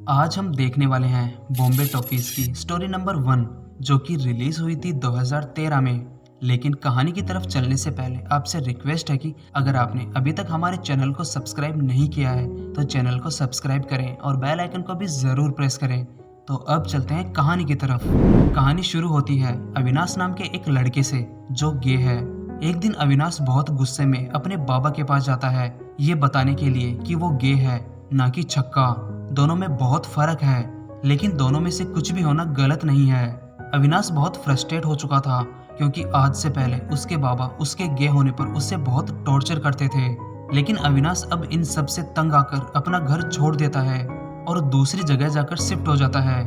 आज हम देखने वाले हैं बॉम्बे टॉकीज की स्टोरी नंबर 1 जो कि रिलीज हुई थी 2013 में। लेकिन कहानी की तरफ चलने से पहले आपसे रिक्वेस्ट है कि अगर आपने अभी तक हमारे चैनल को सब्सक्राइब नहीं किया है तो चैनल को सब्सक्राइब करें और बेल आइकन को भी ज़रूर प्रेस करें। तो अब चलते हैं कहानी की तरफ। कहानी शुरू होती है अविनाश नाम के एक लड़के से जो गे है। एक दिन अविनाश बहुत गुस्से में अपने बाबा के पास जाता है ये बताने के लिए कि वो गे है ना कि छक्का। दोनों में बहुत फर्क है लेकिन दोनों में से कुछ भी होना गलत नहीं है। अविनाश बहुत फ्रस्ट्रेट हो चुका था क्योंकि आज से पहले उसके बाबा उसके गे होने पर उससे बहुत टॉर्चर करते थे। लेकिन अविनाश अब इन सब से तंग आकर अपना घर छोड़ देता है और दूसरी जगह जाकर शिफ्ट हो जाता है।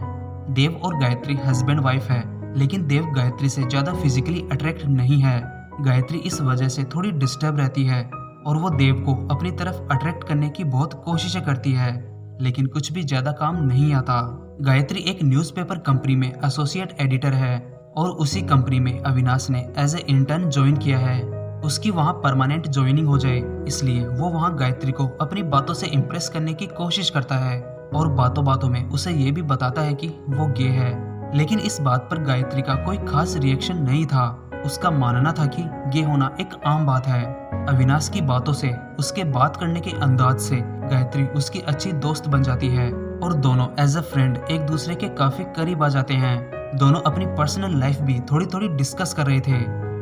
देव और गायत्री हस्बैंड वाइफ है लेकिन देव गायत्री से ज्यादा फिजिकली अट्रैक्ट नहीं है। गायत्री इस वजह से थोड़ी डिस्टर्ब रहती है और वो देव को अपनी तरफ अट्रैक्ट करने की बहुत कोशिशें करती है लेकिन कुछ भी ज्यादा काम नहीं आता। गायत्री एक न्यूज़पेपर कंपनी में एसोसिएट एडिटर है और उसी कंपनी में अविनाश ने एज ए इंटर्न ज्वाइन किया है। उसकी वहाँ परमानेंट ज्वाइनिंग हो जाए इसलिए वो वहाँ गायत्री को अपनी बातों से इम्प्रेस करने की कोशिश करता है और बातों बातों में उसे ये भी बताता है कि वो गे है। लेकिन इस बात पर गायत्री का कोई खास रिएक्शन नहीं था। उसका मानना था कि गे होना एक आम बात है। अविनाश की बातों से उसके बात करने के अंदाज से गायत्री उसकी अच्छी दोस्त बन जाती है और दोनों एज अ फ्रेंड एक दूसरे के काफी करीब आ जाते हैं। दोनों अपनी पर्सनल लाइफ भी थोड़ी थोड़ी डिस्कस कर रहे थे।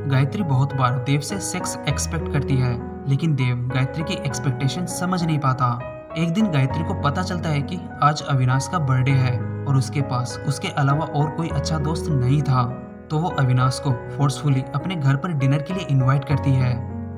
गायत्री बहुत बार देव से सेक्स एक्सपेक्ट करती है लेकिन देव गायत्री की एक्सपेक्टेशन समझ नहीं पाता। एक दिन गायत्री को पता चलता है कि आज अविनाश का बर्थडे है और उसके पास उसके अलावा और कोई अच्छा दोस्त नहीं था तो वो अविनाश को फोर्सफुली अपने घर पर डिनर के लिए इनवाइट करती है।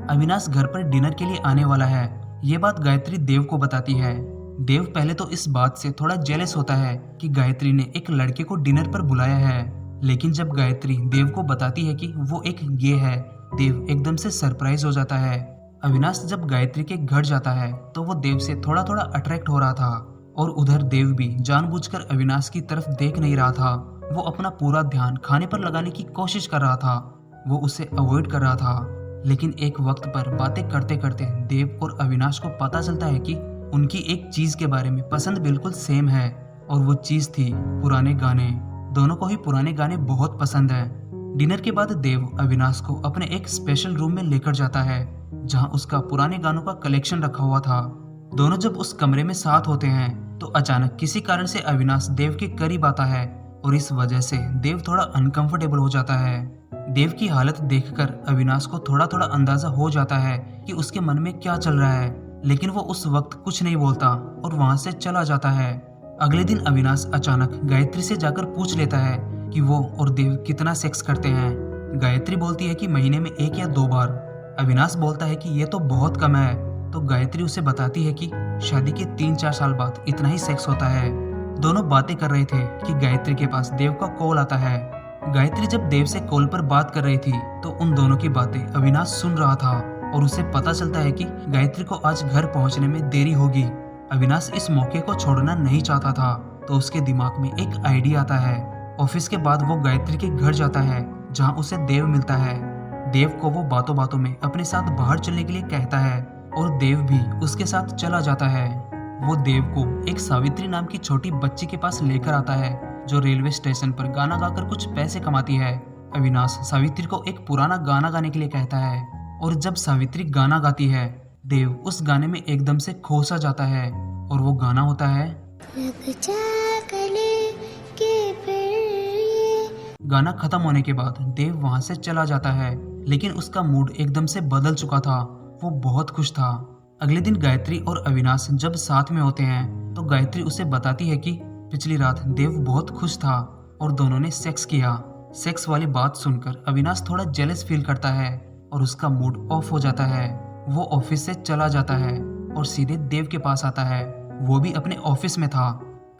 अविनाश घर पर डिनर के लिए आने वाला है ये बात गायत्री देव को बताती है। देव पहले तो इस बात से थोड़ा जेलस होता है कि गायत्री ने एक लड़के को डिनर पर बुलाया है लेकिन जब गायत्री देव को बताती है कि वो एक गे है देव एकदम से सरप्राइज हो जाता है। अविनाश जब गायत्री के घर जाता है तो वो देव से थोड़ा थोड़ा अट्रैक्ट हो रहा था और उधर देव भी जानबूझकर अविनाश की तरफ देख नहीं रहा था। वो अपना पूरा ध्यान खाने पर लगाने की कोशिश कर रहा था। वो उसे अवॉइड कर रहा था लेकिन एक वक्त पर बातें करते करते देव और अविनाश को पता चलता है कि उनकी एक चीज के बारे में पसंद बिल्कुल सेम है और वो चीज थी पुराने गाने। दोनों को ही पुराने गाने बहुत पसंद है। डिनर के बाद देव अविनाश को अपने एक स्पेशल रूम में लेकर जाता है जहां उसका पुराने गानों का कलेक्शन रखा हुआ था। दोनों जब उस कमरे में साथ होते हैं तो अचानक किसी कारण से अविनाश देव के करीब आता है और इस वजह से देव थोड़ा अनकंफर्टेबल हो जाता है। देव की हालत देखकर अविनाश को थोड़ा थोड़ा अंदाजा हो जाता है कि उसके मन में क्या चल रहा है लेकिन वो उस वक्त कुछ नहीं बोलता और वहां से चला जाता है। अगले दिन अविनाश अचानक गायत्री से जाकर पूछ लेता है कि वो और देव कितना सेक्स करते हैं। गायत्री बोलती है कि महीने में 1 या 2 बार। अविनाश बोलता है कि ये तो बहुत कम है तो गायत्री उसे बताती है कि शादी के 3-4 साल बाद इतना ही सेक्स होता है। दोनों बातें कर रहे थे कि गायत्री के पास देव का कॉल आता है। गायत्री जब देव से कॉल पर बात कर रही थी तो उन दोनों की बातें अविनाश सुन रहा था और उसे पता चलता है कि गायत्री को आज घर पहुंचने में देरी होगी। अविनाश इस मौके को छोड़ना नहीं चाहता था तो उसके दिमाग में एक आइडिया आता है। ऑफिस के बाद वो गायत्री के घर जाता है जहां उसे देव मिलता है। देव को वो बातों बातों में अपने साथ बाहर चलने के लिए कहता है और देव भी उसके साथ चला जाता है। वो देव को एक सावित्री नाम की छोटी बच्ची के पास लेकर आता है जो रेलवे स्टेशन पर गाना गाकर कुछ पैसे कमाती है। अविनाश सावित्री को एक पुराना गाना गाने के लिए कहता है और जब सावित्री गाना गाती है देव उस गाने में एकदम से खो सा जाता है और वो गाना होता है गाना खत्म होने के बाद देव वहां से चला जाता है लेकिन उसका मूड एकदम से बदल चुका था। वो बहुत खुश था। अगले दिन गायत्री और अविनाश जब साथ में होते हैं तो गायत्री उसे बताती है कि पिछली रात देव बहुत खुश था और दोनों ने सेक्स किया। सेक्स वाली बात सुनकर अविनाश थोड़ा जेलस फील करता है और उसका मूड ऑफ हो जाता है। वो ऑफिस से चला जाता है और सीधे देव के पास आता है। वो भी अपने ऑफिस में था।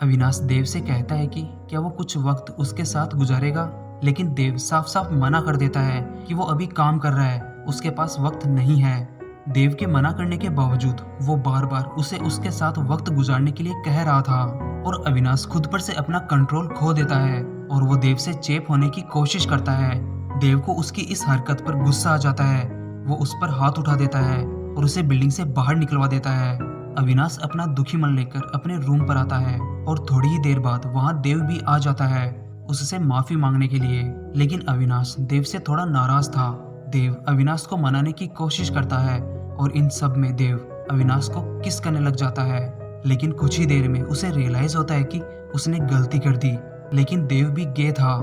अविनाश देव से कहता है कि क्या वो कुछ वक्त उसके साथ गुजारेगा लेकिन देव साफ साफ मना कर देता है कि वो अभी काम कर रहा है उसके पास वक्त नहीं है। देव के मना करने के बावजूद वो बार बार उसे उसके साथ वक्त गुजारने के लिए कह रहा था और अविनाश खुद पर से अपना कंट्रोल खो देता है और वो देव से चेप होने की कोशिश करता है। देव को उसकी इस हरकत पर गुस्सा आ जाता है। वो उस पर हाथ उठा देता है और उसे बिल्डिंग से बाहर निकलवा देता है। अविनाश अपना दुखी मन लेकर अपने रूम पर आता है और थोड़ी ही देर बाद वहाँ देव भी आ जाता है उससे माफी मांगने के लिए। लेकिन अविनाश देव से थोड़ा नाराज था। देव अविनाश को मनाने की कोशिश करता है और इन सब में देव अविनाश को किस करने लग जाता है। लेकिन कुछ ही देर में उसे रियलाइज होता है कि उसने गलती कर दी। लेकिन देव भी गे था।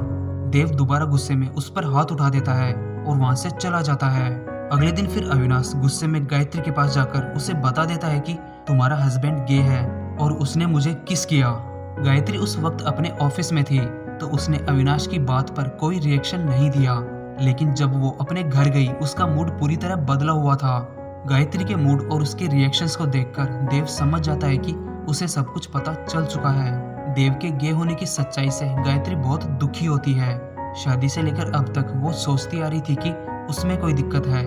देव दोबारा गुस्से में उस पर हाथ उठा देता है और वहां से चला जाता है। अगले दिन फिर अविनाश गुस्से में गायत्री के पास जाकर उसे बता देता है कि तुम्हारा हस्बैंड गे है और उसने मुझे किस किया। गायत्री उस वक्त अपने ऑफिस में थी तो उसने अविनाश की बात पर कोई रिएक्शन नहीं दिया। लेकिन जब वो अपने घर गई उसका मूड पूरी तरह बदला हुआ था। गायत्री के मूड और उसके रिएक्शंस को देखकर देव समझ जाता है कि उसे सब कुछ पता चल चुका है। देव के गे होने की सच्चाई से गायत्री बहुत दुखी होती है। शादी से लेकर अब तक वो सोचती आ रही थी कि उसमें कोई दिक्कत है,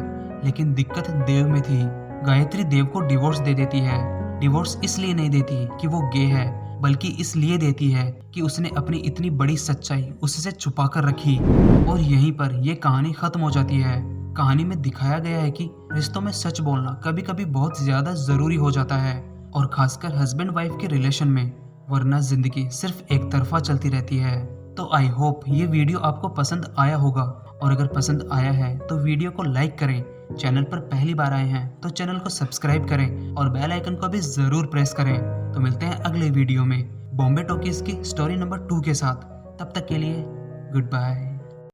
लेकिन दिक्कत देव में थी। गायत्री देव को डिवोर्स दे देती है। डिवोर्स इसलिए नहीं देती कि वो गे है, बल्कि इसलिए देती है कि उसने अपनी इतनी बड़ी सच्चाई उससे छुपा कर रखी। और यहीं पर यह कहानी खत्म हो जाती है। कहानी में दिखाया गया है कि रिश्तों में सच बोलना कभी कभी बहुत ज्यादा जरूरी हो जाता है, और खासकर हस्बैंड वाइफ के रिलेशन में, वरना जिंदगी सिर्फ एक तरफा चलती रहती है। तो आई होप ये वीडियो आपको पसंद आया होगा, और अगर पसंद आया है तो वीडियो को लाइक करें। चैनल पर पहली बार आए हैं तो चैनल को सब्सक्राइब करें और बेल आइकन को भी जरूर प्रेस करें। तो मिलते हैं अगले वीडियो में बॉम्बे टॉकीज की स्टोरी नंबर 2 के साथ। तब तक के लिए गुड बाय।